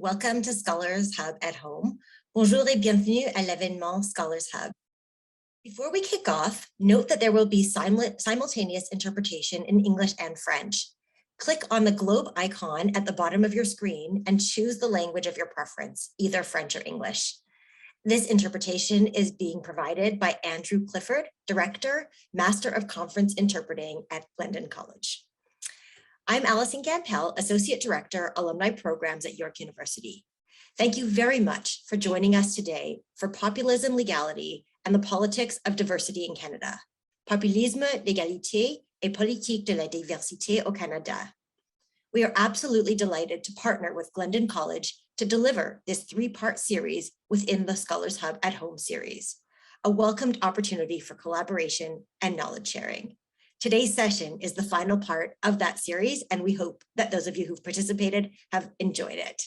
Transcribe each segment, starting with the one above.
Welcome to Scholars Hub at Home. Bonjour et bienvenue à l'événement Scholars Hub. Before we kick off, note that there will be simultaneous interpretation in English and French. Click on the globe icon at the bottom of your screen and choose the language of your preference, either French or English. This interpretation is being provided by Andrew Clifford, Director, Master of Conference Interpreting at Glendon College. I'm Alison Gampel, Associate Director, Alumni Programs at York University. Thank you very much for joining us today for Populism, Legality, and the Politics of Diversity in Canada. Populisme, l'égalité et politique de la diversité au Canada. We are absolutely delighted to partner with Glendon College to deliver this three-part series within the Scholars Hub at Home series, a welcomed opportunity for collaboration and knowledge sharing. Today's session is the final part of that series, and we hope that those of you who've participated have enjoyed it.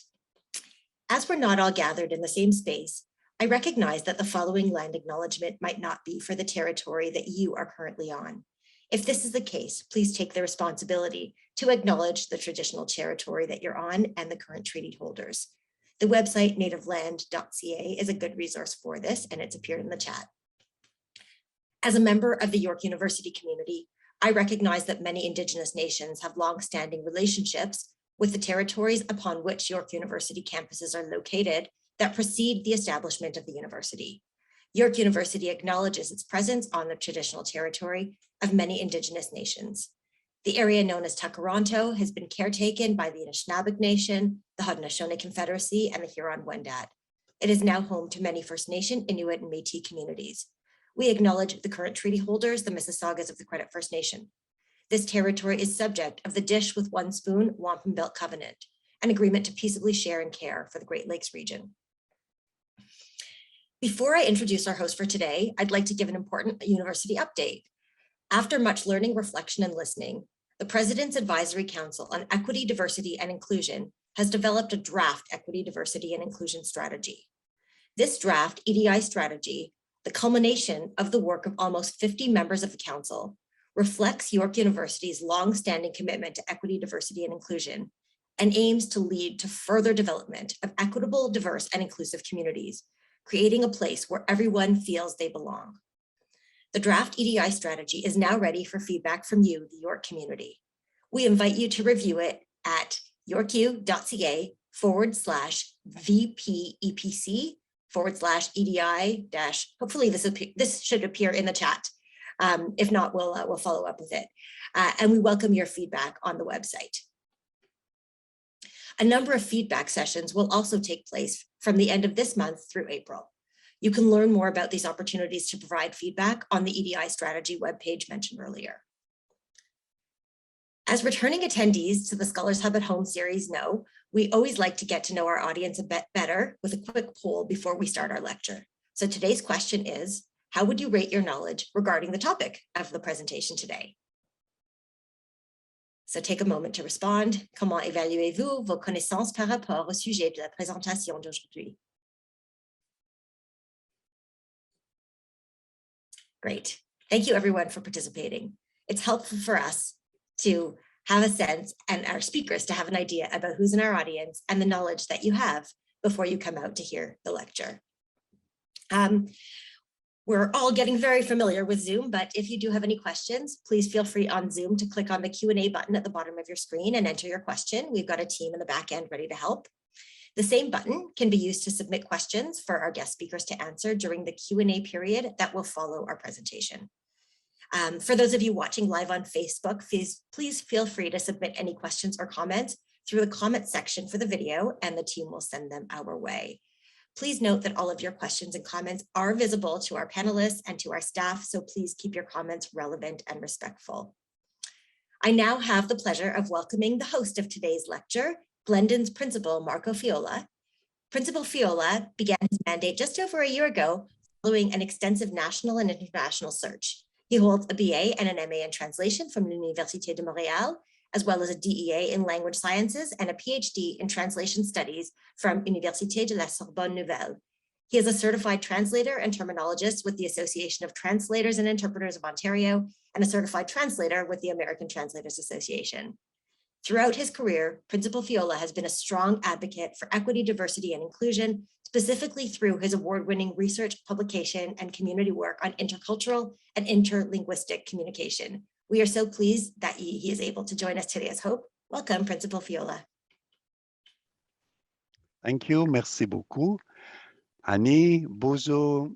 As we're not all gathered in the same space, I recognize that the following land acknowledgement might not be for the territory that you are currently on. If this is the case, please take the responsibility to acknowledge the traditional territory that you're on and the current treaty holders. The website nativeland.ca is a good resource for this, and it's appeared in the chat. As a member of the York University community, I recognize that many Indigenous nations have long-standing relationships with the territories upon which York University campuses are located that precede the establishment of the university. York University acknowledges its presence on the traditional territory of many Indigenous nations. The area known as Takaronto has been caretaken by the Anishinaabe Nation, the Haudenosaunee Confederacy, and the Huron-Wendat. It is now home to many First Nation, Inuit, and Métis communities. We acknowledge the current treaty holders, the Mississaugas of the Credit First Nation. This territory is subject of the Dish with One Spoon Wampum Belt Covenant, an agreement to peaceably share and care for the Great Lakes region. Before I introduce our host for today, I'd like to give an important university update. After much learning, reflection, and listening, the President's Advisory Council on Equity, Diversity, and Inclusion has developed a draft equity, diversity, and inclusion strategy. This draft EDI strategy, the culmination of the work of almost 50 members of the council, reflects York University's long-standing commitment to equity, diversity, and inclusion, and aims to lead to further development of equitable, diverse, and inclusive communities, creating a place where everyone feels they belong. The draft EDI strategy is now ready for feedback from you, the York community. We invite you to review it at yorku.ca/VPEPC/EDI hopefully this should appear in the chat. If not, we'll follow up with it. And we welcome your feedback on the website. A number of feedback sessions will also take place from the end of this month through April. You can learn more about these opportunities to provide feedback on the EDI strategy webpage mentioned earlier. As returning attendees to the Scholars Hub at Home series know, we always like to get to know our audience a bit better with a quick poll before we start our lecture. So today's question is, how would you rate your knowledge regarding the topic of the presentation today? So take a moment to respond. Comment évaluez-vous vos connaissances par rapport au sujet de la présentation d'aujourd'hui? Great. Thank you everyone for participating. It's helpful for us to have a sense and our speakers to have an idea about who's in our audience and the knowledge that you have before you come out to hear the lecture. We're all getting very familiar with Zoom, but if you do have any questions, please feel free on Zoom to click on the Q&A button at the bottom of your screen and enter your question. We've got a team in the back end ready to help. The same button can be used to submit questions for our guest speakers to answer during the Q&A period that will follow our presentation. For those of you watching live on Facebook, please feel free to submit any questions or comments through the comment section for the video, and the team will send them our way. Please note that all of your questions and comments are visible to our panelists and to our staff, so please keep your comments relevant and respectful. I now have the pleasure of welcoming the host of today's lecture, Glendon's principal, Marco Fiola. Principal Fiola began his mandate just over a year ago following an extensive national and international search. He holds a BA and an MA in translation from l'Université de Montréal, as well as a DEA in language sciences and a PhD in translation studies from Université de la Sorbonne Nouvelle. He is a certified translator and terminologist with the Association of Translators and Interpreters of Ontario and a certified translator with the American Translators Association. Throughout his career, Principal Fiola has been a strong advocate for equity, diversity, and inclusion, specifically through his award-winning research, publication, and community work on intercultural and interlinguistic communication. We are so pleased that he is able to join us today as Hope. Welcome, Principal Fiola. Thank you. Merci beaucoup. Annie, Bozo,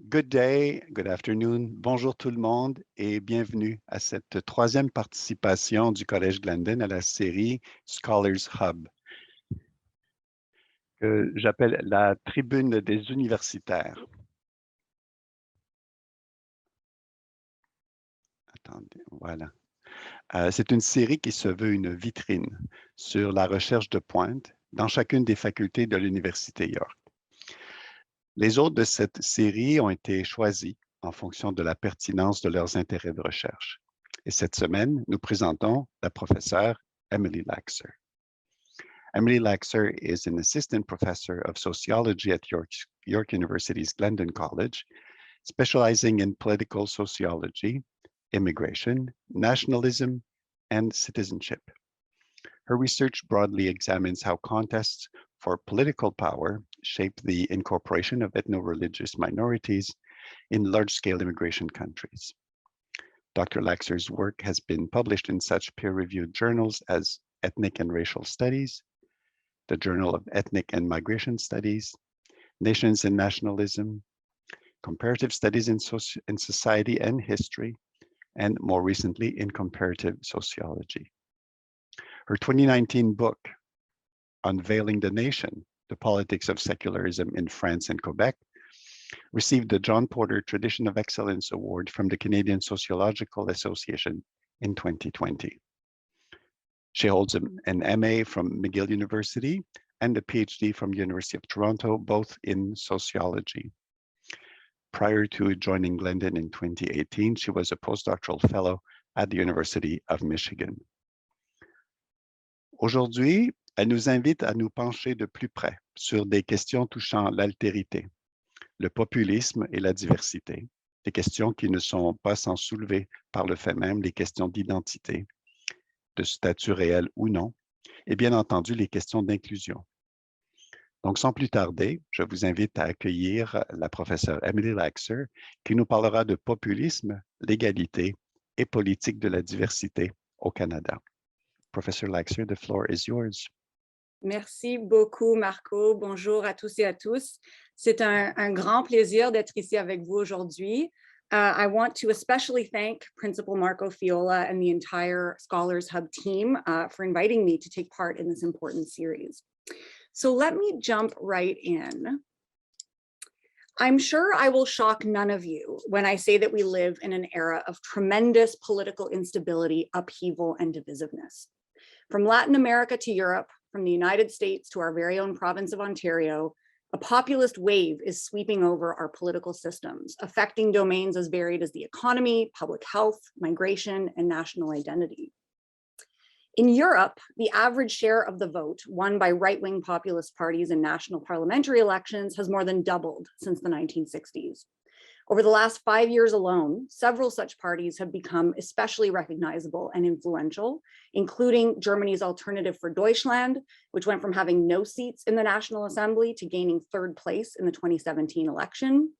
good day, good afternoon, bonjour tout le monde et bienvenue à cette troisième participation du Collège Glendon à la série Scholars Hub, que j'appelle la tribune des universitaires. Attendez, voilà. C'est une série qui se veut une vitrine sur la recherche de pointe dans chacune des facultés de l'Université York. Les autres de cette série ont été choisis en fonction de la pertinence de leurs intérêts de recherche. Et cette semaine, nous présentons la professeure Emily Laxer. Emily Laxer is an assistant professor of sociology at York University's Glendon College, specializing in political sociology, immigration, nationalism, and citizenship. Her research broadly examines how contests for political power shape the incorporation of ethno-religious minorities in large-scale immigration countries. Dr. Laxer's work has been published in such peer-reviewed journals as Ethnic and Racial Studies, the Journal of Ethnic and Migration Studies, Nations and Nationalism, Comparative Studies in Society and History, and more recently in Comparative Sociology. Her 2019 book, Unveiling the Nation, The Politics of Secularism in France and Quebec, received the John Porter Tradition of Excellence Award from the Canadian Sociological Association in 2020. She holds an MA from McGill University and a PhD from the University of Toronto, both in sociology. Prior to joining Glendon in 2018, she was a postdoctoral fellow at the University of Michigan. Aujourd'hui, elle nous invite à nous pencher de plus près sur des questions touchant l'altérité, le populisme et la diversité, des questions qui ne sont pas sans soulever par le fait même les questions d'identité, de statut réel ou non, et bien entendu les questions d'inclusion. Donc, sans plus tarder, je vous invite à accueillir la professeure Emily Laxer qui nous parlera de populisme, l'égalité et politique de la diversité au Canada. Professor Laxer, the floor is yours. Merci beaucoup, Marco. Bonjour à tous et à tous. C'est un grand plaisir d'être ici avec vous aujourd'hui. I want to especially thank Principal Marco Fiola and the entire Scholars Hub team for inviting me to take part in this important series. So let me jump right in. I'm sure I will shock none of you when I say that we live in an era of tremendous political instability, upheaval, and divisiveness. From Latin America to Europe, from the United States to our very own province of Ontario, a populist wave is sweeping over our political systems, affecting domains as varied as the economy, public health, migration, and national identity. In Europe, the average share of the vote won by right-wing populist parties in national parliamentary elections has more than doubled since the 1960s. Over the last 5 years alone, several such parties have become especially recognizable and influential, including Germany's Alternative for Deutschland, which went from having no seats in the National Assembly to gaining third place in the 2017 election.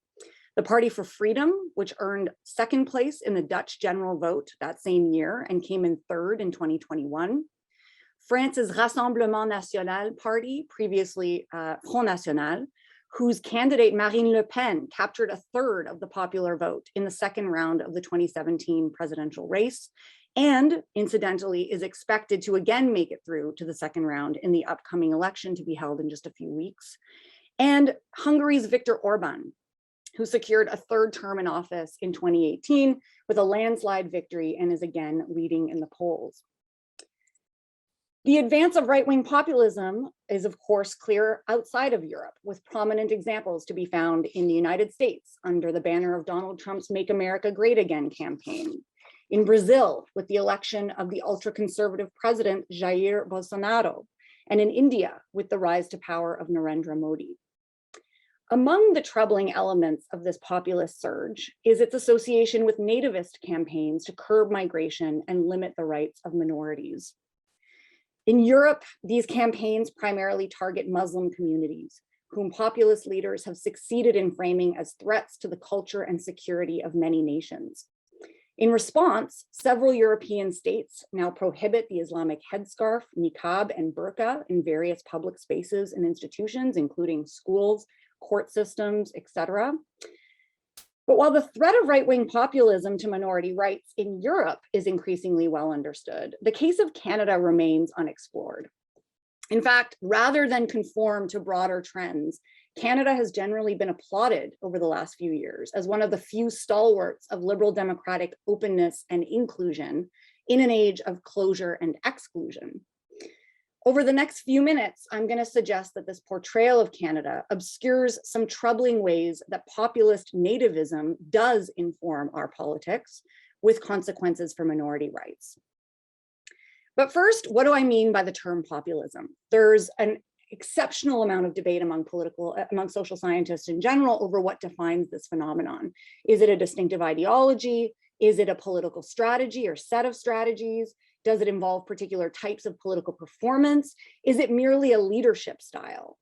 The Party for Freedom, which earned second place in the Dutch general vote that same year and came in third in 2021. France's Rassemblement National party, previously Front National, whose candidate Marine Le Pen captured a third of the popular vote in the second round of the 2017 presidential race, and incidentally is expected to again make it through to the second round in the upcoming election to be held in just a few weeks. And Hungary's Viktor Orban, who secured a third term in office in 2018 with a landslide victory and is again leading in the polls. The advance of right-wing populism is, of course, clear outside of Europe, with prominent examples to be found in the United States under the banner of Donald Trump's Make America Great Again campaign, in Brazil with the election of the ultra-conservative president Jair Bolsonaro, and in India with the rise to power of Narendra Modi. Among the troubling elements of this populist surge is its association with nativist campaigns to curb migration and limit the rights of minorities. In Europe, these campaigns primarily target Muslim communities, whom populist leaders have succeeded in framing as threats to the culture and security of many nations. In response, several European states now prohibit the Islamic headscarf, niqab, and burqa in various public spaces and institutions, including schools, court systems, etc. But while the threat of right-wing populism to minority rights in Europe is increasingly well understood, the case of Canada remains unexplored. In fact, rather than conform to broader trends, Canada has generally been applauded over the last few years as one of the few stalwarts of liberal democratic openness and inclusion in an age of closure and exclusion. Over the next few minutes, I'm going to suggest that this portrayal of Canada obscures some troubling ways that populist nativism does inform our politics, with consequences for minority rights. But first, what do I mean by the term populism? There's an exceptional amount of debate among social scientists in general over what defines this phenomenon. Is it a distinctive ideology? Is it a political strategy or set of strategies? Does it involve particular types of political performance? Is it merely a leadership style?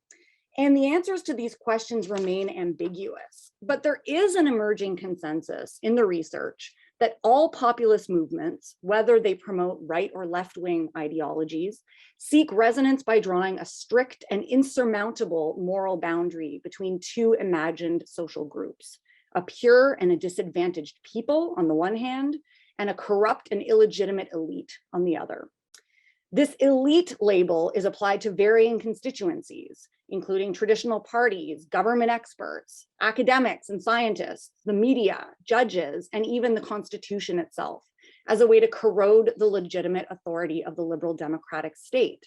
And the answers to these questions remain ambiguous, but there is an emerging consensus in the research that all populist movements, whether they promote right or left-wing ideologies, seek resonance by drawing a strict and insurmountable moral boundary between two imagined social groups, a pure and a disadvantaged people on the one hand, and a corrupt and illegitimate elite on the other. This elite label is applied to varying constituencies, including traditional parties, government experts, academics and scientists, the media, judges, and even the Constitution itself, as a way to corrode the legitimate authority of the liberal democratic state.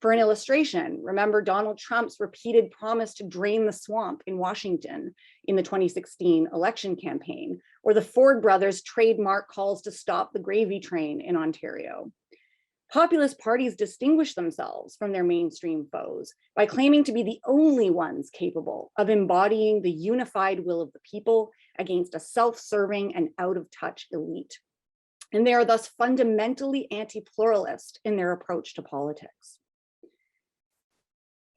For an illustration, remember Donald Trump's repeated promise to drain the swamp in Washington in the 2016 election campaign, or the Ford brothers' trademark calls to stop the gravy train in Ontario. Populist parties distinguish themselves from their mainstream foes by claiming to be the only ones capable of embodying the unified will of the people against a self-serving and out-of-touch elite. And they are thus fundamentally anti-pluralist in their approach to politics.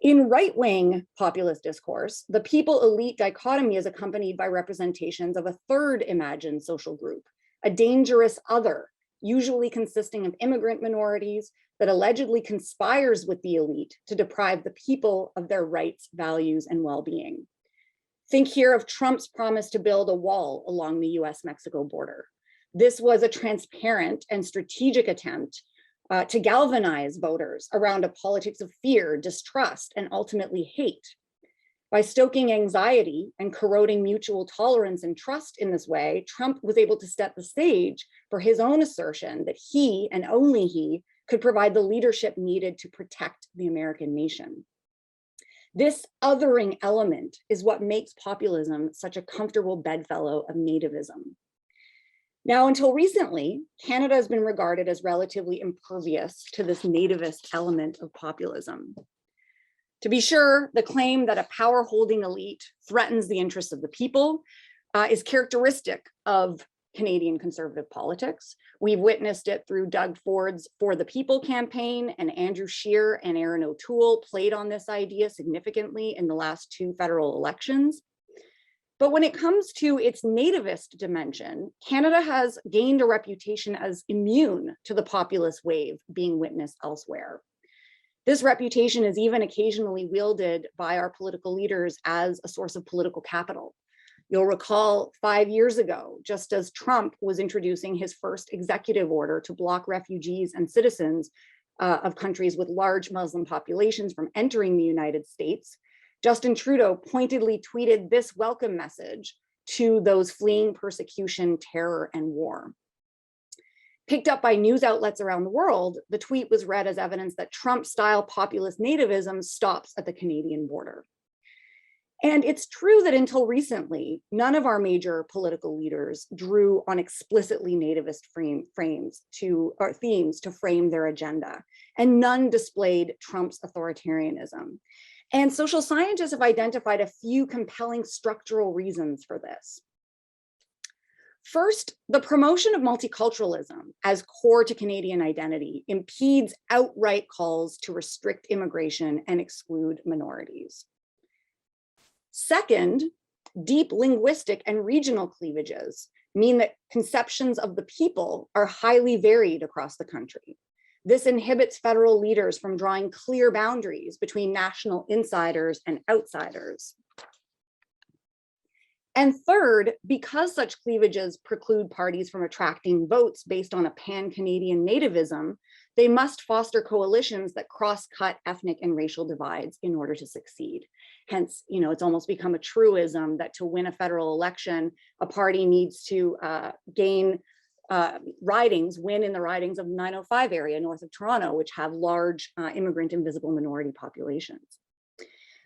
In right-wing populist discourse, the people-elite dichotomy is accompanied by representations of a third imagined social group, a dangerous other, usually consisting of immigrant minorities, that allegedly conspires with the elite to deprive the people of their rights, values, and well-being. Think here of Trump's promise to build a wall along the US-Mexico border. This was a transparent and strategic attempt to galvanize voters around a politics of fear, distrust, and ultimately hate. By stoking anxiety and corroding mutual tolerance and trust in this way, Trump was able to set the stage for his own assertion that he, and only he, could provide the leadership needed to protect the American nation. This othering element is what makes populism such a comfortable bedfellow of nativism. Now, until recently, Canada has been regarded as relatively impervious to this nativist element of populism. To be sure, the claim that a power-holding elite threatens the interests of the people is characteristic of Canadian conservative politics. We've witnessed it through Doug Ford's For the People campaign, and Andrew Scheer and Erin O'Toole played on this idea significantly in the last two federal elections. But when it comes to its nativist dimension, Canada has gained a reputation as immune to the populist wave being witnessed elsewhere. This reputation is even occasionally wielded by our political leaders as a source of political capital. You'll recall 5 years ago, just as Trump was introducing his first executive order to block refugees and citizens of countries with large Muslim populations from entering the United States, Justin Trudeau pointedly tweeted this welcome message to those fleeing persecution, terror, and war. Picked up by news outlets around the world, the tweet was read as evidence that Trump-style populist nativism stops at the Canadian border. And it's true that until recently, none of our major political leaders drew on explicitly nativist themes to frame their agenda, and none displayed Trump's authoritarianism. And social scientists have identified a few compelling structural reasons for this. First, the promotion of multiculturalism as core to Canadian identity impedes outright calls to restrict immigration and exclude minorities. Second, deep linguistic and regional cleavages mean that conceptions of the people are highly varied across the country. This inhibits federal leaders from drawing clear boundaries between national insiders and outsiders. And third, because such cleavages preclude parties from attracting votes based on a pan-Canadian nativism, they must foster coalitions that cross-cut ethnic and racial divides in order to succeed. Hence, it's almost become a truism that to win a federal election, a party needs to win in the ridings of 905 area north of Toronto, which have large immigrant and visible minority populations.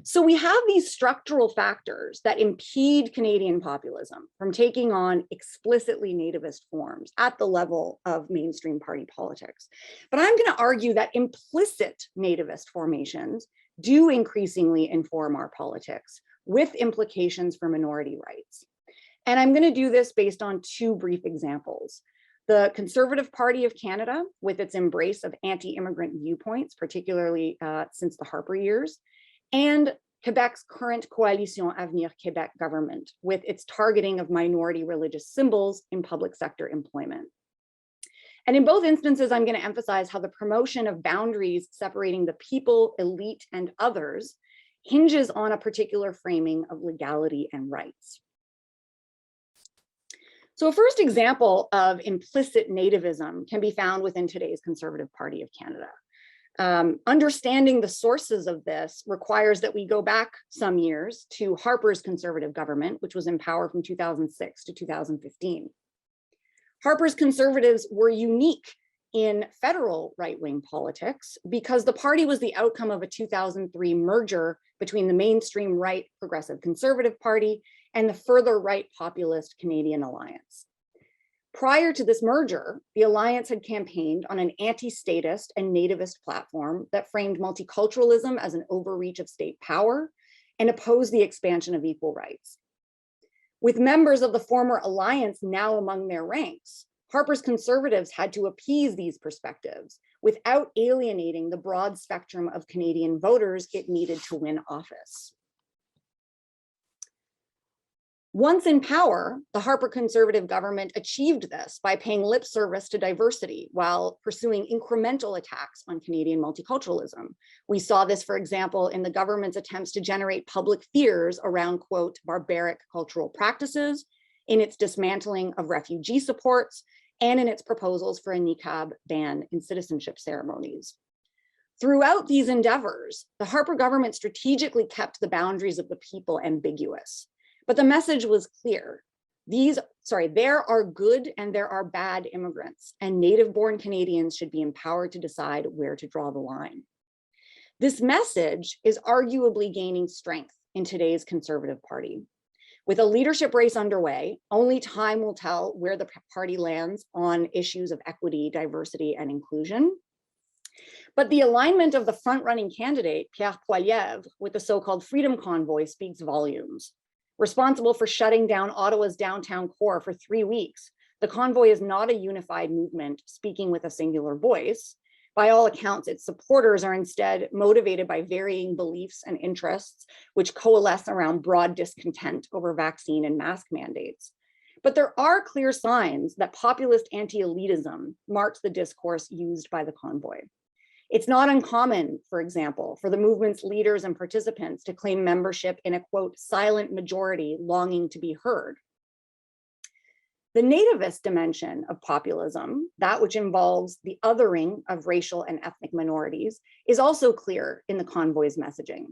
So we have these structural factors that impede Canadian populism from taking on explicitly nativist forms at the level of mainstream party politics. But I'm going to argue that implicit nativist formations do increasingly inform our politics with implications for minority rights. And I'm going to do this based on two brief examples. The Conservative Party of Canada, with its embrace of anti-immigrant viewpoints, particularly since the Harper years, and Quebec's current Coalition Avenir Québec government, with its targeting of minority religious symbols in public sector employment. And in both instances, I'm going to emphasize how the promotion of boundaries separating the people, elite, and others hinges on a particular framing of legality and rights. So a first example of implicit nativism can be found within today's Conservative Party of Canada. Understanding the sources of this requires that we go back some years to Harper's Conservative government, which was in power from 2006 to 2015. Harper's Conservatives were unique in federal right-wing politics because the party was the outcome of a 2003 merger between the mainstream right Progressive Conservative Party and the further right populist Canadian Alliance. Prior to this merger, the Alliance had campaigned on an anti-statist and nativist platform that framed multiculturalism as an overreach of state power and opposed the expansion of equal rights. With members of the former Alliance now among their ranks, Harper's Conservatives had to appease these perspectives without alienating the broad spectrum of Canadian voters it needed to win office. Once in power, the Harper Conservative government achieved this by paying lip service to diversity while pursuing incremental attacks on Canadian multiculturalism. We saw this, for example, in the government's attempts to generate public fears around, quote, barbaric cultural practices, in its dismantling of refugee supports, and in its proposals for a niqab ban in citizenship ceremonies. Throughout these endeavors, the Harper government strategically kept the boundaries of the people ambiguous. But the message was clear. There are good and there are bad immigrants, and native-born Canadians should be empowered to decide where to draw the line. This message is arguably gaining strength in today's Conservative Party. With a leadership race underway, only time will tell where the party lands on issues of equity, diversity, and inclusion. But the alignment of the front-running candidate, Pierre Poilievre, with the so-called Freedom Convoy speaks volumes. Responsible for shutting down Ottawa's downtown core for 3 weeks, the convoy is not a unified movement speaking with a singular voice. By all accounts, its supporters are instead motivated by varying beliefs and interests, which coalesce around broad discontent over vaccine and mask mandates. But there are clear signs that populist anti-elitism marks the discourse used by the convoy. It's not uncommon, for example, for the movement's leaders and participants to claim membership in a, quote, silent majority longing to be heard. The nativist dimension of populism, that which involves the othering of racial and ethnic minorities, is also clear in the convoy's messaging.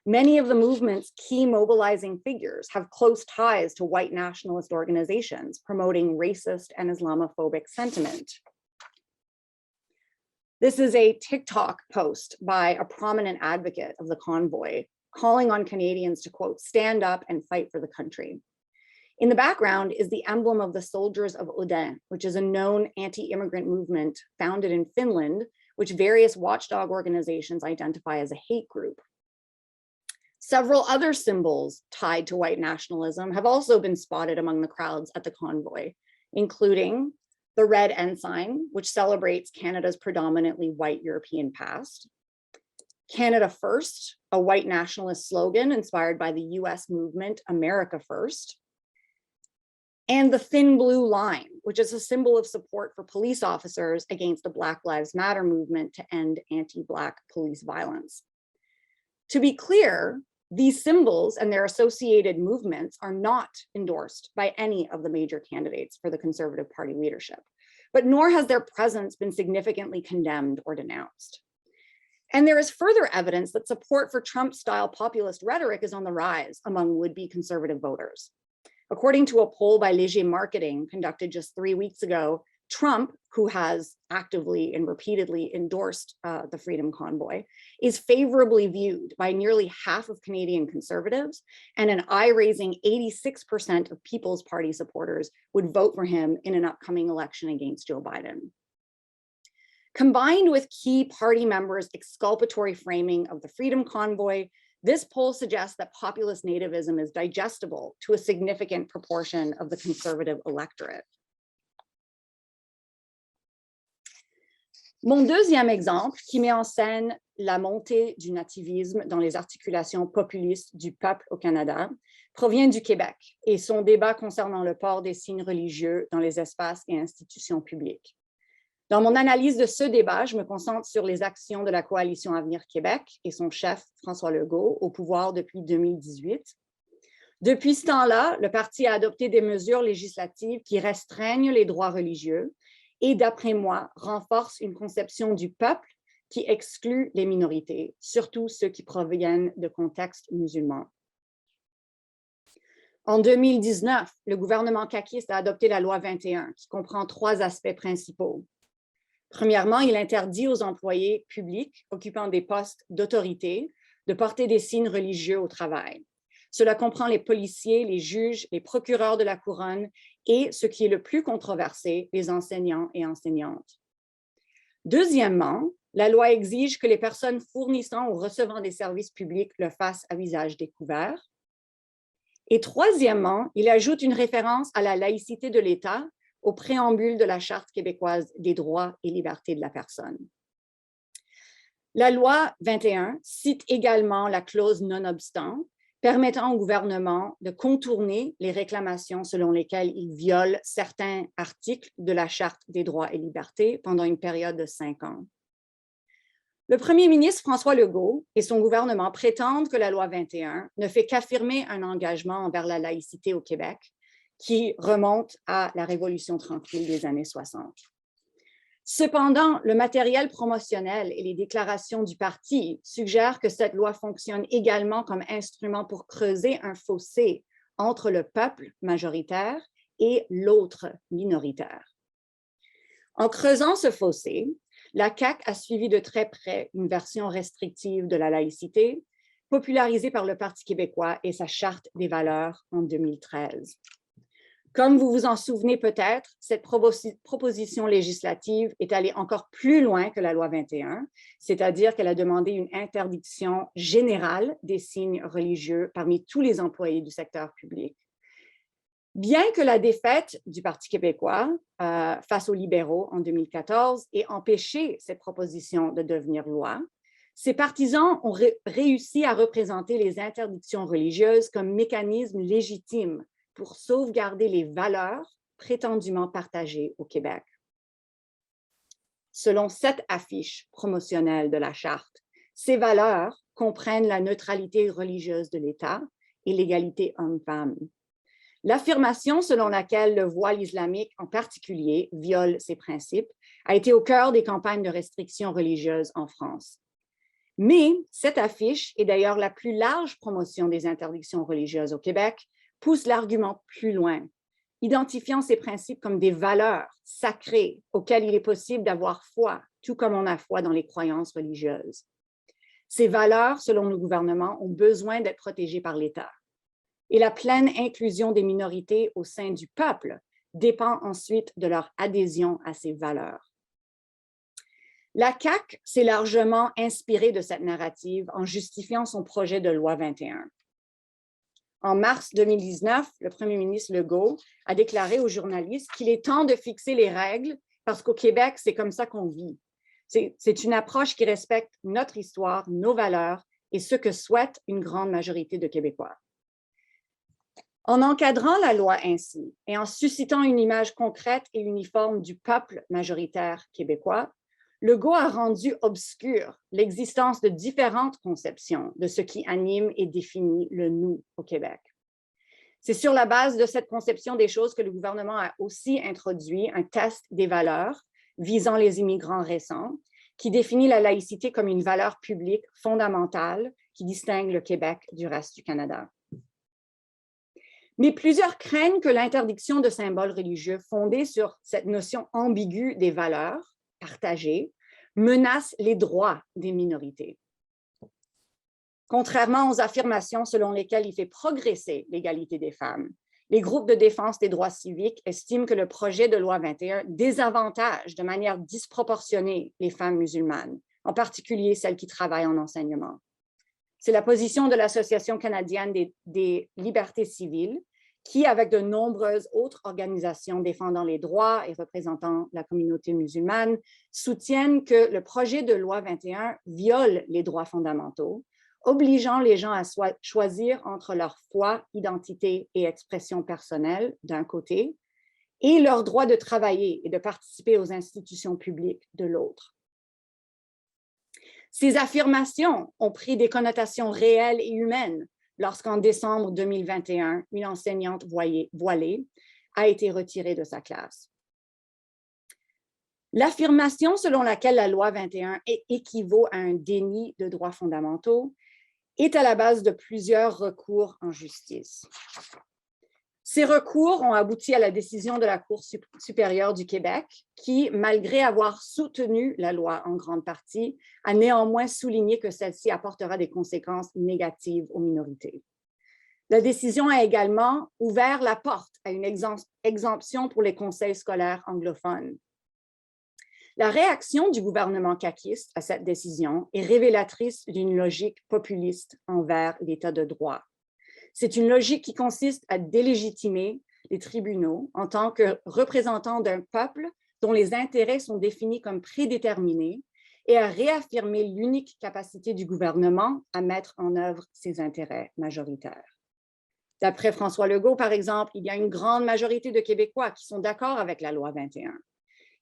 Many of the movement's key mobilizing figures have close ties to white nationalist organizations promoting racist and Islamophobic sentiment. This is a TikTok post by a prominent advocate of the convoy, calling on Canadians to, quote, stand up and fight for the country. In the background is the emblem of the Soldiers of Odin, which is a known anti-immigrant movement founded in Finland, which various watchdog organizations identify as a hate group. Several other symbols tied to white nationalism have also been spotted among the crowds at the convoy, including the red ensign, which celebrates Canada's predominantly white European past, Canada First, a white nationalist slogan inspired by the US movement America First, and the thin blue line, which is a symbol of support for police officers against the Black Lives Matter movement to end anti-Black police violence. To be clear, these symbols and their associated movements are not endorsed by any of the major candidates for the Conservative Party leadership, but nor has their presence been significantly condemned or denounced. And there is further evidence that support for Trump-style populist rhetoric is on the rise among would-be conservative voters. According to a poll by Léger Marketing conducted just 3 weeks ago, Trump, who has actively and repeatedly endorsed the Freedom Convoy, is favorably viewed by nearly half of Canadian conservatives, and an eye-raising 86% of People's Party supporters would vote for him in an upcoming election against Joe Biden. Combined with key party members' exculpatory framing of the Freedom Convoy, this poll suggests that populist nativism is digestible to a significant proportion of the conservative electorate. Mon deuxième exemple, qui met en scène la montée du nativisme dans les articulations populistes du peuple au Canada, provient du Québec et son débat concernant le port des signes religieux dans les espaces et institutions publiques. Dans mon analyse de ce débat, je me concentre sur les actions de la Coalition Avenir Québec et son chef, François Legault, au pouvoir depuis 2018. Depuis ce temps-là, le parti a adopté des mesures législatives qui restreignent les droits religieux et, d'après moi, renforcent une conception du peuple qui exclut les minorités, surtout ceux qui proviennent de contextes musulmans. En 2019, le gouvernement caquiste a adopté la loi 21, qui comprend 3 aspects principaux. Premièrement, il interdit aux employés publics occupant des postes d'autorité de porter des signes religieux au travail. Cela comprend les policiers, les juges, les procureurs de la couronne et, ce qui est le plus controversé, les enseignants et enseignantes. Deuxièmement, la loi exige que les personnes fournissant ou recevant des services publics le fassent à visage découvert. Et troisièmement, il ajoute une référence à la laïcité de l'État au préambule de la Charte québécoise des droits et libertés de la personne. La loi 21 cite également la clause non-obstant, permettant au gouvernement de contourner les réclamations selon lesquelles il viole certains articles de la Charte des droits et libertés pendant une période de 5 ans. Le premier ministre François Legault et son gouvernement prétendent que la loi 21 ne fait qu'affirmer un engagement envers la laïcité au Québec qui remonte à la Révolution tranquille des années 60. Cependant, le matériel promotionnel et les déclarations du parti suggèrent que cette loi fonctionne également comme instrument pour creuser un fossé entre le peuple majoritaire et l'autre minoritaire. En creusant ce fossé, la CAQ a suivi de très près une version restrictive de la laïcité, popularisée par le Parti québécois et sa Charte des valeurs en 2013. Comme vous vous en souvenez peut-être, cette proposition législative est allée encore plus loin que la loi 21, c'est-à-dire qu'elle a demandé une interdiction générale des signes religieux parmi tous les employés du secteur public. Bien que la défaite du Parti québécois face aux libéraux en 2014 ait empêché cette proposition de devenir loi, ses partisans ont réussi à représenter les interdictions religieuses comme mécanisme légitime pour sauvegarder les valeurs prétendument partagées au Québec. Selon cette affiche promotionnelle de la Charte, ces valeurs comprennent la neutralité religieuse de l'État et l'égalité homme-femme. L'affirmation selon laquelle le voile islamique en particulier viole ces principes a été au cœur des campagnes de restriction religieuse en France. Mais cette affiche, et d'ailleurs la plus large promotion des interdictions religieuses au Québec, pousse l'argument plus loin, identifiant ces principes comme des valeurs sacrées auxquelles il est possible d'avoir foi, tout comme on a foi dans les croyances religieuses. Ces valeurs, selon le gouvernement, ont besoin d'être protégées par l'État. Et la pleine inclusion des minorités au sein du peuple dépend ensuite de leur adhésion à ces valeurs. La CAQ s'est largement inspirée de cette narrative en justifiant son projet de loi 21. En mars 2019, le premier ministre Legault a déclaré aux journalistes qu'il est temps de fixer les règles parce qu'au Québec, c'est comme ça qu'on vit. C'est une approche qui respecte notre histoire, nos valeurs et ce que souhaite une grande majorité de Québécois. En encadrant la loi ainsi et en suscitant une image concrète et uniforme du peuple majoritaire québécois, Legault a rendu obscure l'existence de différentes conceptions de ce qui anime et définit le « nous » au Québec. C'est sur la base de cette conception des choses que le gouvernement a aussi introduit un test des valeurs visant les immigrants récents, qui définit la laïcité comme une valeur publique fondamentale qui distingue le Québec du reste du Canada. Mais plusieurs craignent que l'interdiction de symboles religieux fondés sur cette notion ambiguë des valeurs partagées menace les droits des minorités. Contrairement aux affirmations selon lesquelles il fait progresser l'égalité des femmes, les groupes de défense des droits civiques estiment que le projet de loi 21 désavantage de manière disproportionnée les femmes musulmanes, en particulier celles qui travaillent en enseignement. C'est la position de l'Association canadienne des libertés civiles qui, avec de nombreuses autres organisations défendant les droits et représentant la communauté musulmane, soutiennent que le projet de loi 21 viole les droits fondamentaux, obligeant les gens à choisir entre leur foi, identité et expression personnelle d'un côté, et leur droit de travailler et de participer aux institutions publiques de l'autre. Ces affirmations ont pris des connotations réelles et humaines lorsqu'en décembre 2021, une enseignante voilée a été retirée de sa classe. L'affirmation selon laquelle la loi 21 équivaut à un déni de droits fondamentaux est à la base de plusieurs recours en justice. Ces recours ont abouti à la décision de la Cour supérieure du Québec qui, malgré avoir soutenu la loi en grande partie, a néanmoins souligné que celle-ci apportera des conséquences négatives aux minorités. La décision a également ouvert la porte à une exemption pour les conseils scolaires anglophones. La réaction du gouvernement caquiste à cette décision est révélatrice d'une logique populiste envers l'État de droit. C'est une logique qui consiste à délégitimer les tribunaux en tant que représentants d'un peuple dont les intérêts sont définis comme prédéterminés et à réaffirmer l'unique capacité du gouvernement à mettre en œuvre ses intérêts majoritaires. D'après François Legault, par exemple, il y a une grande majorité de Québécois qui sont d'accord avec la loi 21.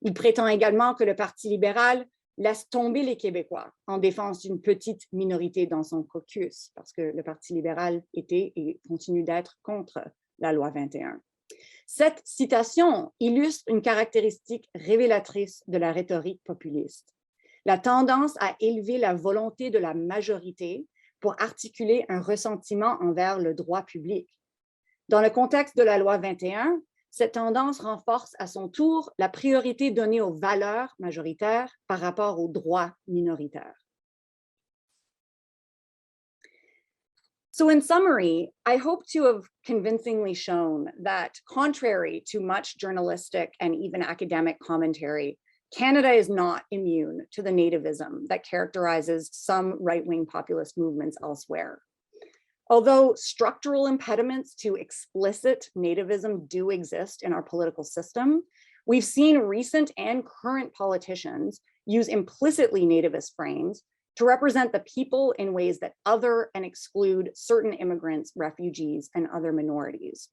Il prétend également que le Parti libéral laisse tomber les Québécois en défense d'une petite minorité dans son caucus, parce que le Parti libéral était et continue d'être contre la loi 21. Cette citation illustre une caractéristique révélatrice de la rhétorique populiste, la tendance à élever la volonté de la majorité pour articuler un ressentiment envers le droit public. Dans le contexte de la loi 21, cette tendance renforce à son tour la priorité donnée aux valeurs majoritaires par rapport aux droits minoritaires. So in summary, I hope to have convincingly shown that contrary to much journalistic and even academic commentary, Canada is not immune to the nativism that characterizes some right-wing populist movements elsewhere. Although structural impediments to explicit nativism do exist in our political system, we've seen recent and current politicians use implicitly nativist frames to represent the people in ways that other and exclude certain immigrants, refugees, and other minorities.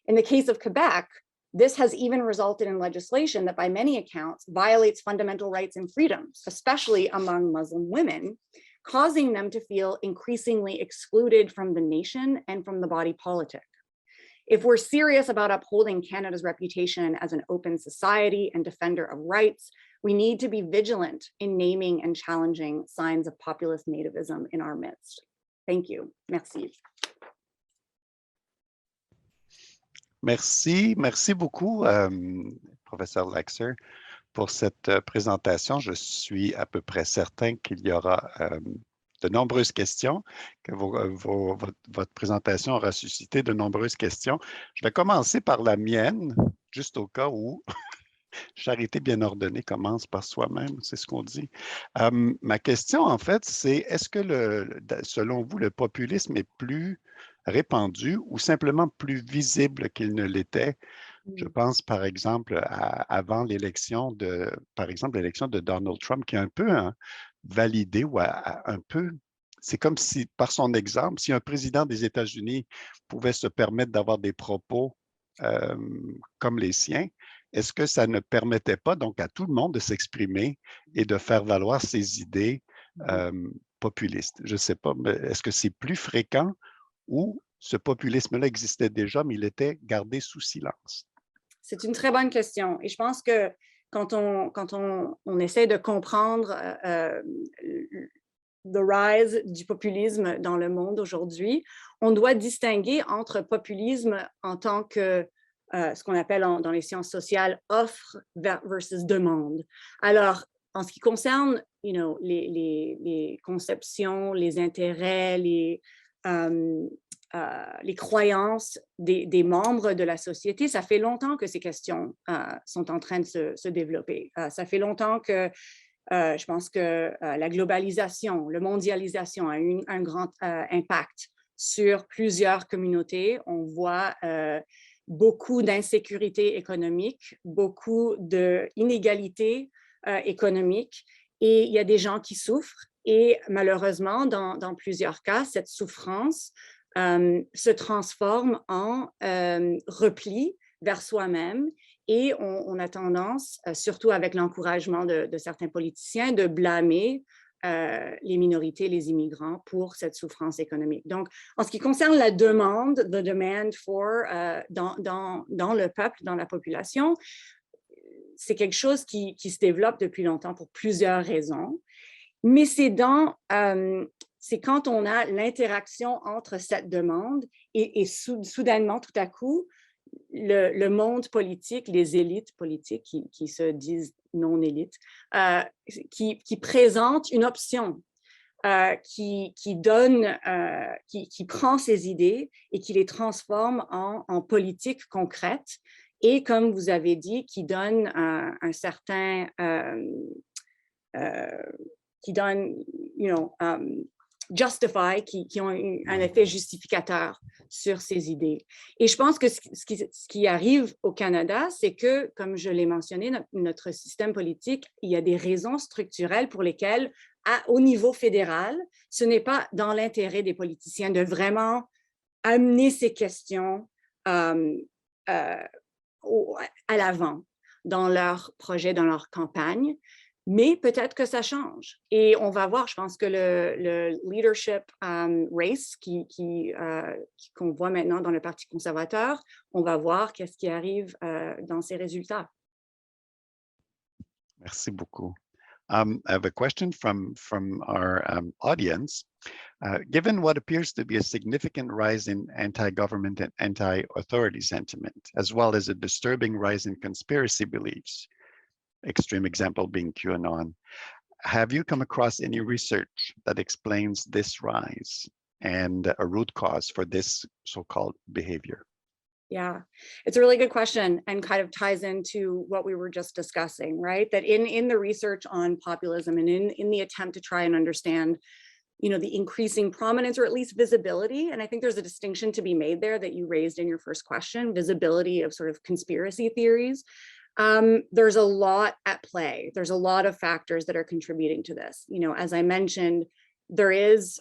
In the case of Quebec, this has even resulted in legislation that by many accounts violates fundamental rights and freedoms, especially among Muslim women, causing them to feel increasingly excluded from the nation and from the body politic. If we're serious about upholding Canada's reputation as an open society and defender of rights, we need to be vigilant in naming and challenging signs of populist nativism in our midst. Thank you. Merci. Merci beaucoup, professeur Laxer, pour cette présentation. Je suis à peu près certain qu'il y aura de nombreuses questions, que votre présentation aura suscité de nombreuses questions. Je vais commencer par la mienne, juste au cas où. Charité bien ordonnée commence par soi-même, c'est ce qu'on dit. Ma question, en fait, c'est est-ce que, selon vous, le populisme est plus répandu ou simplement plus visible qu'il ne l'était? Je pense, par exemple, avant l'élection par exemple, l'élection de Donald Trump, qui a un peu validé ou un peu, c'est comme si, par son exemple, si un président des États-Unis pouvait se permettre d'avoir des propos euh, comme les siens, est-ce que ça ne permettait pas donc à tout le monde de s'exprimer et de faire valoir ses idées populistes? Je ne sais pas, mais est-ce que c'est plus fréquent ou ce populisme-là existait déjà, mais il était gardé sous silence? C'est une très bonne question. Et je pense que quand on essaie de comprendre the rise du populisme dans le monde aujourd'hui, on doit distinguer entre populisme en tant que ce qu'on appelle dans les sciences sociales offre versus demande. Alors, en ce qui concerne les conceptions, les intérêts, les croyances des membres de la société, ça fait longtemps que ces questions sont en train de se développer. Ça fait longtemps que je pense que la globalisation, la mondialisation a eu un grand impact sur plusieurs communautés. On voit beaucoup d'insécurité économique, beaucoup d'inégalités économiques, et il y a des gens qui souffrent. Et malheureusement, dans plusieurs cas, cette souffrance se transforme en repli vers soi-même. Et on a tendance, surtout avec l'encouragement de certains politiciens, de blâmer les minorités, les immigrants pour cette souffrance économique. Donc, en ce qui concerne la demande, the demand for, dans le peuple, dans la population, c'est quelque chose qui se développe depuis longtemps pour plusieurs raisons. Mais c'est quand on a l'interaction entre cette demande et soudainement, tout à coup, le monde politique, les élites politiques qui se disent non-élites, qui présentent une option, qui prend ces idées et qui les transforme en politique concrète et, comme vous avez dit, qui donne un certain... qui donnent, justify, qui ont un effet justificateur sur ces idées. Et je pense que ce qui arrive au Canada, c'est que, comme je l'ai mentionné, notre système politique, il y a des raisons structurelles pour lesquelles, au niveau fédéral, ce n'est pas dans l'intérêt des politiciens de vraiment amener ces questions à l'avant dans leurs projets, dans leur campagne. Mais peut-être que ça change. Et on va voir, je pense que le leadership race qu'on voit maintenant dans le Parti conservateur, on va voir qu'est-ce qui arrive dans ces résultats. Merci beaucoup. I have a question from our audience. Given what appears to be a significant rise in anti-government and anti-authority sentiment, as well as a disturbing rise in conspiracy beliefs, extreme example being QAnon, have you come across any research that explains this rise and a root cause for this so-called behavior? Yeah, it's a really good question and kind of ties into what we were just discussing, right? That in the research on populism and in the attempt to try and understand, the increasing prominence or at least visibility, and I think there's a distinction to be made there that you raised in your first question, visibility of sort of conspiracy theories. There's a lot at play. There's a lot of factors that are contributing to this. As I mentioned, there is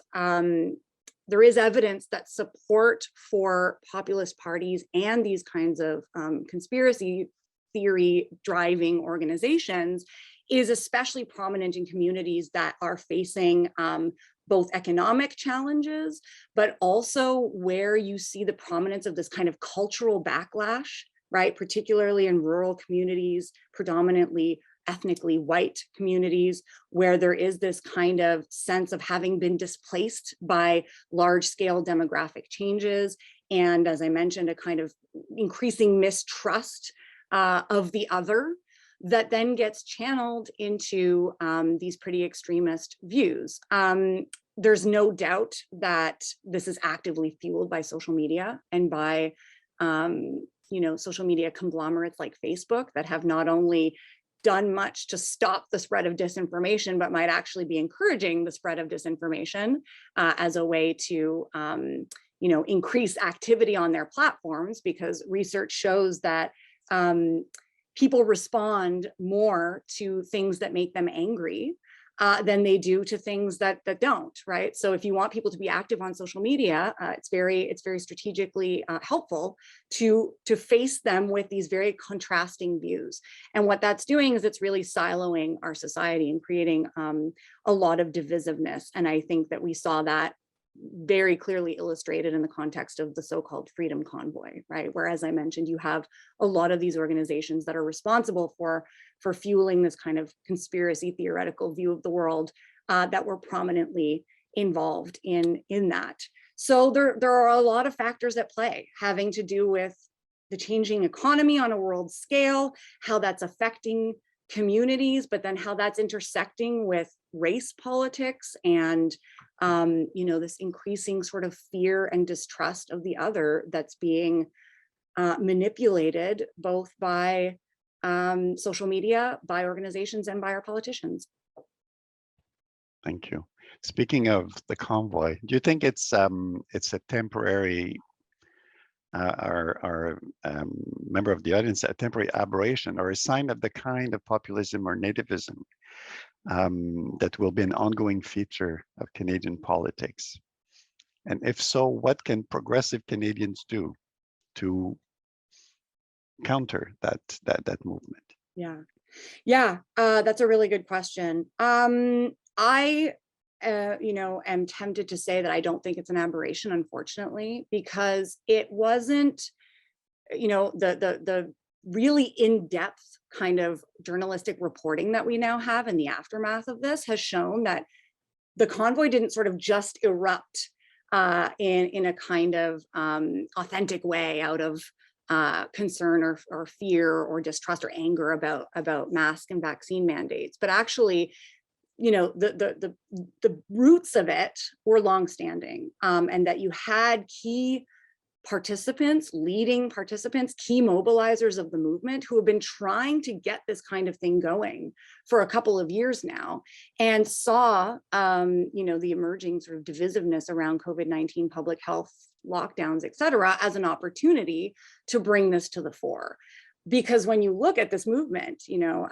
evidence that support for populist parties and these kinds of conspiracy theory driving organizations is especially prominent in communities that are facing both economic challenges, but also where you see the prominence of this kind of cultural backlash, right? Particularly in rural communities, predominantly ethnically white communities, where there is this kind of sense of having been displaced by large-scale demographic changes. And as I mentioned, a kind of increasing mistrust of the other that then gets channeled into these pretty extremist views. There's no doubt that this is actively fueled by social media and by social media conglomerates like Facebook that have not only done much to stop the spread of disinformation, but might actually be encouraging the spread of disinformation as a way to increase activity on their platforms, because research shows that people respond more to things that make them angry than they do to things that don't, right? So if you want people to be active on social media, it's very strategically helpful to face them with these very contrasting views. And what that's doing is it's really siloing our society and creating a lot of divisiveness. And I think that we saw that very clearly illustrated in the context of the so-called Freedom Convoy, right? Where, as I mentioned, you have a lot of these organizations that are responsible for fueling this kind of conspiracy theoretical view of the world that were prominently involved in that. So there are a lot of factors at play having to do with the changing economy on a world scale, how that's affecting communities, but then how that's intersecting with race politics and this increasing sort of fear and distrust of the other that's being manipulated both by social media, by organizations, and by our politicians. Thank you. Speaking of the convoy, do you think it's a temporary, member of the audience, a temporary aberration or a sign of the kind of populism or nativism that will be an ongoing feature of Canadian politics? And if so, what can progressive Canadians do to counter that movement? Yeah, that's a really good question. I am tempted to say that I don't think it's an aberration, unfortunately, because it wasn't, the really in-depth kind of journalistic reporting that we now have in the aftermath of this has shown that the convoy didn't sort of just erupt in a kind of authentic way out of concern or fear or distrust or anger about mask and vaccine mandates, but actually, the roots of it were longstanding, and that you had key participants, leading participants, key mobilizers of the movement who have been trying to get this kind of thing going for a couple of years now, and saw, the emerging sort of divisiveness around COVID-19 public health lockdowns, et cetera, as an opportunity to bring this to the fore. Because when you look at this movement,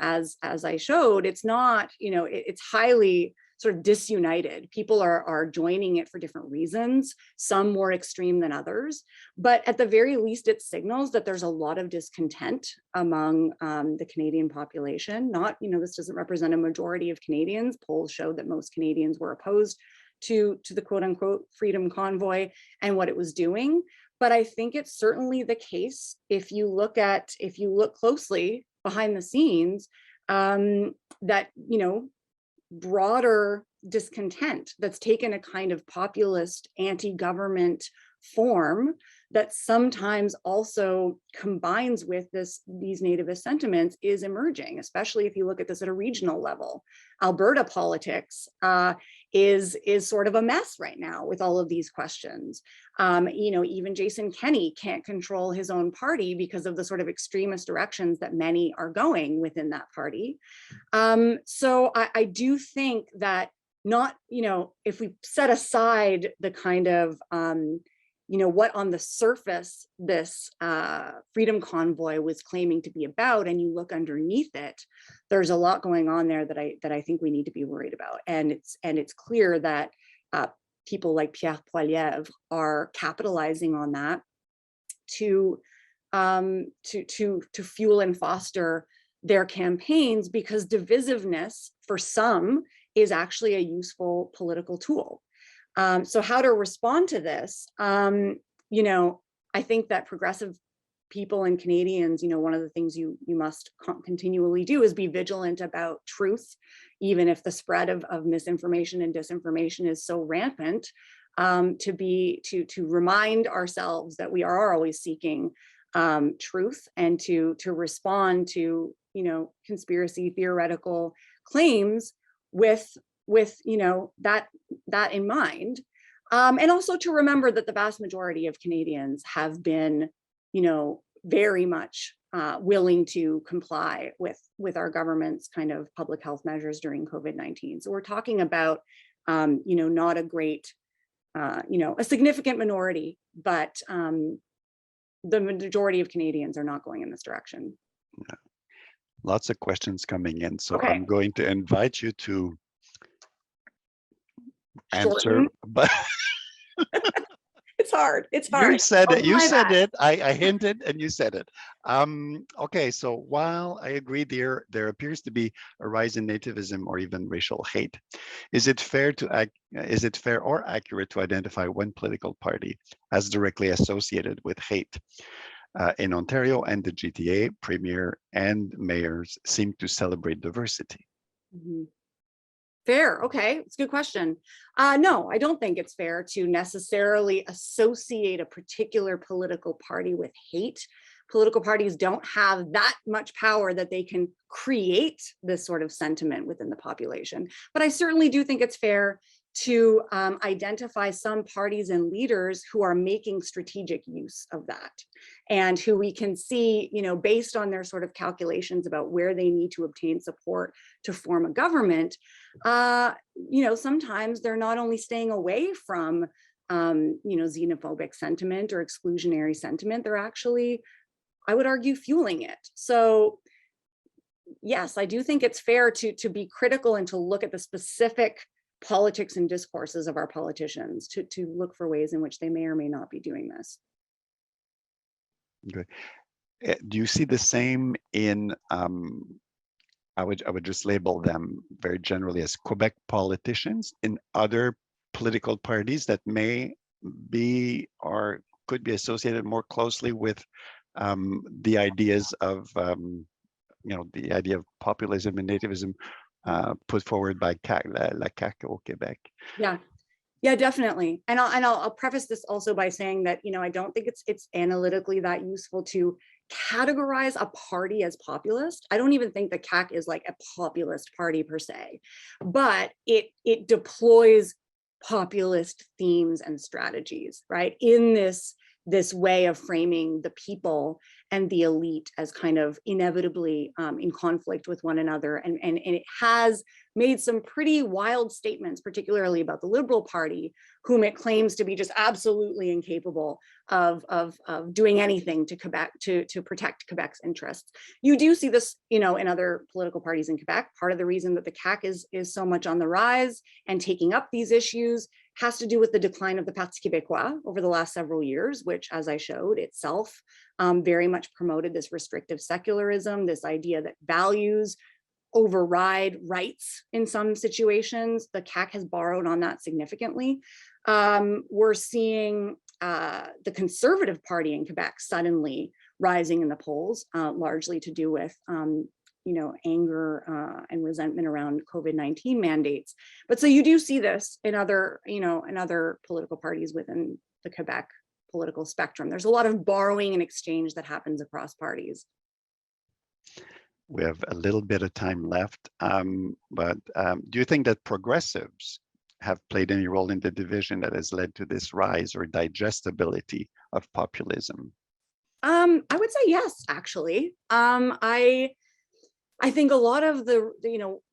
as I showed, it's not, it's highly sort of disunited. People are joining it for different reasons, some more extreme than others. But at the very least, it signals that there's a lot of discontent among the Canadian population. Not, this doesn't represent a majority of Canadians. Polls showed that most Canadians were opposed to the quote unquote Freedom Convoy and what it was doing. But I think it's certainly the case, if you look closely behind the scenes, that, broader discontent that's taken a kind of populist anti-government form that sometimes also combines with these nativist sentiments is emerging, especially if you look at this at a regional level. Alberta politics is sort of a mess right now with all of these questions. Even Jason Kenney can't control his own party because of the sort of extremist directions that many are going within that party. So I do think that if we set aside the kind of what on the surface this Freedom Convoy was claiming to be about, and you look underneath it, there's a lot going on there that I think we need to be worried about. And it's clear that people like Pierre Poilievre are capitalizing on that to fuel and foster their campaigns, because divisiveness for some is actually a useful political tool. So how to respond to this? I think that progressive people and Canadians, one of the things you must continually do is be vigilant about truth, even if the spread of misinformation and disinformation is so rampant, to remind ourselves that we are always seeking truth, and to respond to, conspiracy theoretical claims with that in mind, and also to remember that the vast majority of Canadians have been, very much willing to comply with our government's kind of public health measures during COVID-19. So we're talking about, not a great, a significant minority, but the majority of Canadians are not going in this direction. Yeah. Lots of questions coming in, so Okay. I'm going to invite you to answer, Shorten. but It's hard. It's hard. you said I'll it. You try said that. it. I hinted, and you said it. Okay, so while I agree there appears to be a rise in nativism or even racial hate, is it fair or accurate to identify one political party as directly associated with hate? In Ontario and the GTA, premier and mayors seem to celebrate diversity. Mm-hmm. Fair. Okay. It's a good question. No, I don't think it's fair to necessarily associate a particular political party with hate. Political parties don't have that much power that they can create this sort of sentiment within the population. But I certainly do think it's fair to identify some parties and leaders who are making strategic use of that, and who we can see, based on their sort of calculations about where they need to obtain support to form a government, sometimes they're not only staying away from, xenophobic sentiment or exclusionary sentiment, they're actually, I would argue, fueling it. So yes, I do think it's fair to be critical and to look at the specific politics and discourses of our politicians to look for ways in which they may or may not be doing this. Okay. Do you see the same in, I would just label them very generally as Quebec politicians in other political parties that may be or could be associated more closely with the ideas of, the idea of populism and nativism put forward by la CAQ au Québec? Yeah, definitely. And I'll preface this also by saying that, I don't think it's analytically that useful to categorize a party as populist. I don't even think the CAQ is like a populist party per se, but it deploys populist themes and strategies, right? In this way of framing the people and the elite as kind of inevitably in conflict with one another. And it has made some pretty wild statements, particularly about the Liberal Party, whom it claims to be just absolutely incapable of doing anything to Quebec to protect Quebec's interests. You do see this, in other political parties in Quebec. Part of the reason that the CAQ is so much on the rise and taking up these issues has to do with the decline of the Parti Québécois over the last several years, which, as I showed, itself very much promoted this restrictive secularism, this idea that values override rights in some situations. The CAQ has borrowed on that significantly. We're seeing the Conservative Party in Quebec suddenly rising in the polls, largely to do with anger and resentment around COVID-19 mandates. But so you do see this in other political parties within the Quebec political spectrum. There's a lot of borrowing and exchange that happens across parties. We have a little bit of time left, but do you think that progressives have played any role in the division that has led to this rise or digestibility of populism? I would say yes, actually. I think a lot of the,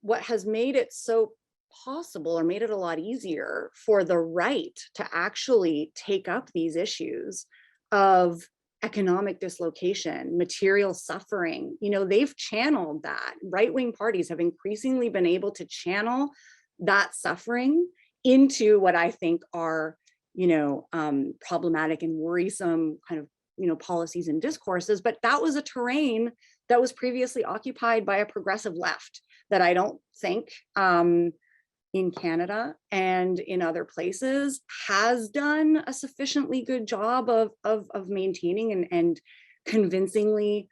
what has made it so possible or made it a lot easier for the right to actually take up these issues of economic dislocation, material suffering, they've channeled that. Right-wing parties have increasingly been able to channel that suffering into what I think are, problematic and worrisome kind of, policies and discourses. But that was a terrain that was previously occupied by a progressive left that I don't think in Canada and in other places has done a sufficiently good job of maintaining and convincingly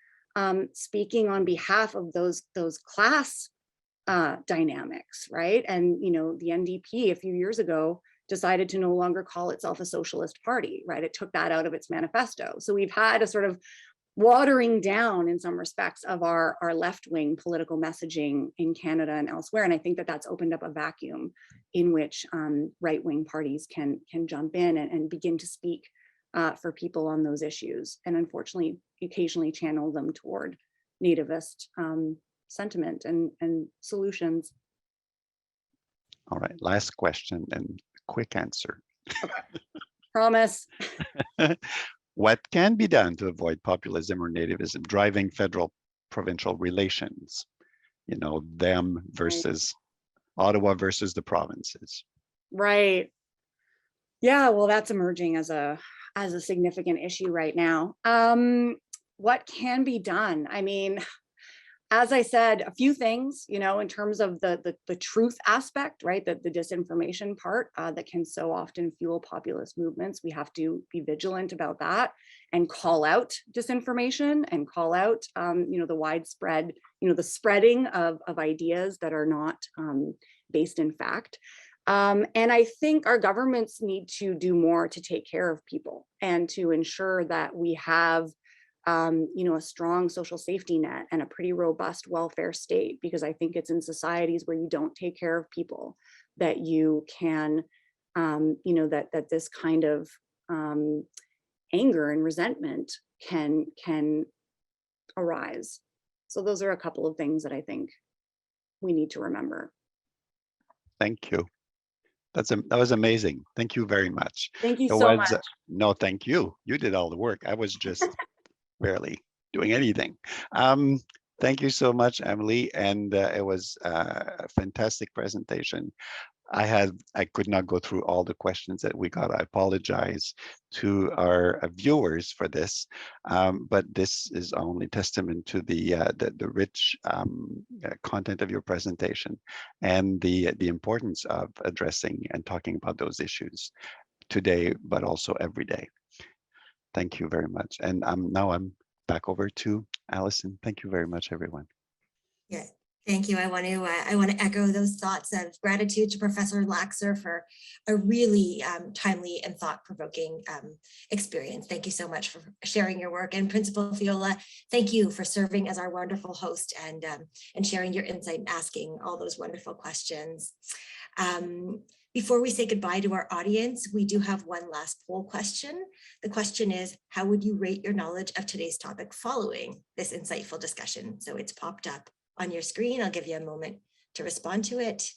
speaking on behalf of those class dynamics, right? And the NDP a few years ago decided to no longer call itself a socialist party, right? It took that out of its manifesto. So we've had a sort of watering down in some respects of our left-wing political messaging in Canada and elsewhere. And I think that that's opened up a vacuum in which right-wing parties can jump in and begin to speak for people on those issues, and unfortunately, occasionally channel them toward nativist sentiment and solutions. All right, last question and quick answer. Okay. Promise. What can be done to avoid populism or nativism driving federal provincial relations? You know, them versus Ottawa versus the provinces. Right. Yeah, well, that's emerging as a significant issue right now. What can be done? I mean, as I said, a few things, you know, in terms of the truth aspect, right? The disinformation part that can so often fuel populist movements. We have to be vigilant about that and call out disinformation and call out, you know, the widespread, you know, the spreading of ideas that are not based in fact. And I think our governments need to do more to take care of people and to ensure that we have you know, a strong social safety net and a pretty robust welfare state, because I think it's in societies where you don't take care of people that you can, you know, that this kind of anger and resentment can arise. So those are a couple of things that I think we need to remember. Thank you. That was amazing. Thank you very much. Thank you so much. No, thank you. You did all the work. I was just barely doing anything. Thank you so much, Emily. And it was a fantastic presentation. I could not go through all the questions that we got. I apologize to our viewers for this, but this is only testament to the rich content of your presentation and the importance of addressing and talking about those issues today, but also every day. Thank you very much. And now I'm back over to Allison. Thank you very much, everyone. Yeah, thank you. I want to echo those thoughts of gratitude to Professor Laxer for a really timely and thought-provoking experience. Thank you so much for sharing your work. And Principal Fiola, thank you for serving as our wonderful host and sharing your insight and asking all those wonderful questions. Before we say goodbye to our audience, we do have one last poll question. The question is, how would you rate your knowledge of today's topic following this insightful discussion? So it's popped up on your screen. I'll give you a moment to respond to it.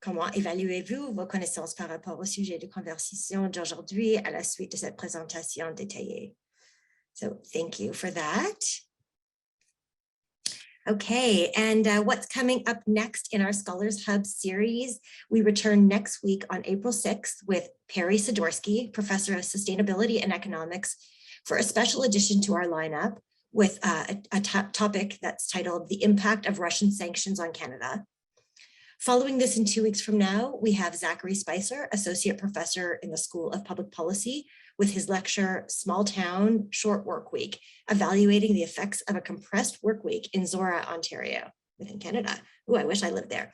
Comment évaluez-vous vos connaissances par rapport au sujet de conversation d'aujourd'hui à la suite de cette présentation détaillée? So thank you for that. Okay, and what's coming up next in our Scholars Hub series? We return next week on April 6th with Perry Sidorsky, Professor of Sustainability and Economics, for a special addition to our lineup with a topic that's titled The Impact of Russian Sanctions on Canada. Following this in 2 weeks from now, we have Zachary Spicer, Associate Professor in the School of Public Policy, with his lecture, Small Town Short Work Week, evaluating the effects of a compressed work week in Zora, Ontario, within Canada. Ooh, I wish I lived there.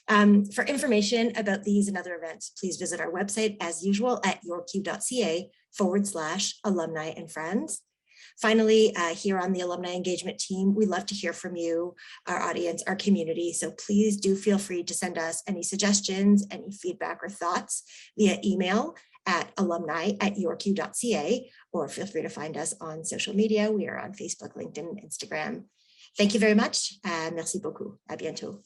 For information about these and other events, please visit our website as usual at yorku.ca/alumni and friends. Finally, here on the alumni engagement team, we love to hear from you, our audience, our community. So please do feel free to send us any suggestions, any feedback or thoughts via email at alumni@yorku.ca, or feel free to find us on social media. We are on Facebook, LinkedIn, Instagram. Thank you very much. Merci beaucoup. À bientôt.